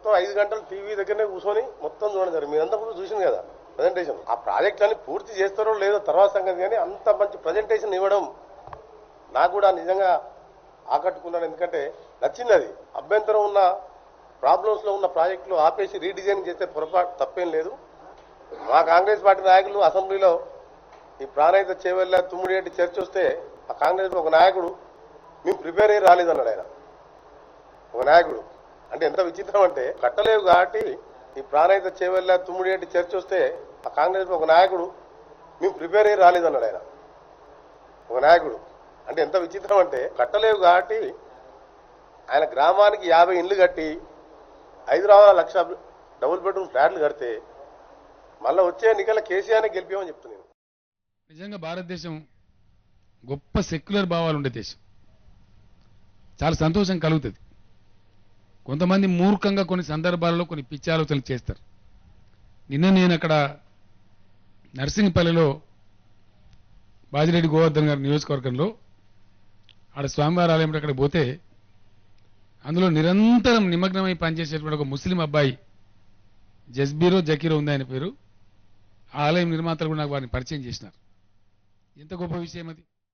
మొత్తం 5 గంటలు టీవీ దగ్గరనే కూర్చొని మొత్తం చూడండి. మీరంతా కూడా చూసింది కదా ప్రజెంటేషన్. ఆ ప్రాజెక్టులన్నీ పూర్తి చేస్తారో లేదో తర్వాత సంగతి, కానీ అంత మంచి ప్రజెంటేషన్ ఇవ్వడం నాకు కూడా నిజంగా ఆకట్టుకున్నాను. ఎందుకంటే నచ్చింది అది. అభ్యంతరం ఉన్న ప్రాబ్లమ్స్లో ఉన్న ప్రాజెక్టులు ఆపేసి రీడిజైన్ చేస్తే పొరపాటు తప్పేం లేదు. మా కాంగ్రెస్ పార్టీ నాయకులు అసెంబ్లీలో ఈ ప్రాణహిత చేవెళ్ళ తుమ్మిడిగడ్డి చర్చ వస్తే ఆ కాంగ్రెస్ ఒక నాయకుడు మేము ప్రిపేర్ అయ్యి రాలేదన్నాడు. ఆయన ఒక నాయకుడు అంటే ఎంత విచిత్రం అంటే, కట్టలేవు కాబట్టి ఈ ప్రాణహిత చేవెళ్ళ తుమ్మిడిగడ్డి చర్చ వస్తే ఆ కాంగ్రెస్ ఒక నాయకుడు మేము ప్రిపేర్ అయ్యి రాలేదన్నాడు. ఆయన ఒక నాయకుడు అంటే ఎంత విచిత్రం అంటే, కట్టలేవు కాబట్టి ఆయన గ్రామానికి 50 ఇండ్లు కట్టి హైదరాబాద్ 1,00,000 డబుల్ బెడ్రూమ్ ఫ్లాట్లు కడితే మళ్ళీ వచ్చే ఎన్నికల కేసీఆర్ని గెలిపామని చెప్తున్నాను. నిజంగా భారతదేశం గొప్ప సెక్యులర్ భావాలు ఉండే దేశం. చాలా సంతోషం కలుగుతుంది. కొంతమంది మూర్ఖంగా కొన్ని సందర్భాలలో కొన్ని పిచ్చి ఆలోచనలు చేస్తారు. నిన్న నేను అక్కడ నర్సింగ్పల్లిలో బాజిరెడ్డి గోవర్ధన్ గారి నియోజకవర్గంలో ఆడ స్వామివారి ఆలయం అక్కడ పోతే అందులో నిరంతరం నిమగ్నమై పనిచేసేటువంటి ఒక ముస్లిం అబ్బాయి జస్బీరో జకీరో ఉంది ఆయన పేరు. ఆ ఆలయం నిర్మాతలు కూడా నాకు వారిని పరిచయం చేసినారు. ఎంత గొప్ప విషయం అది.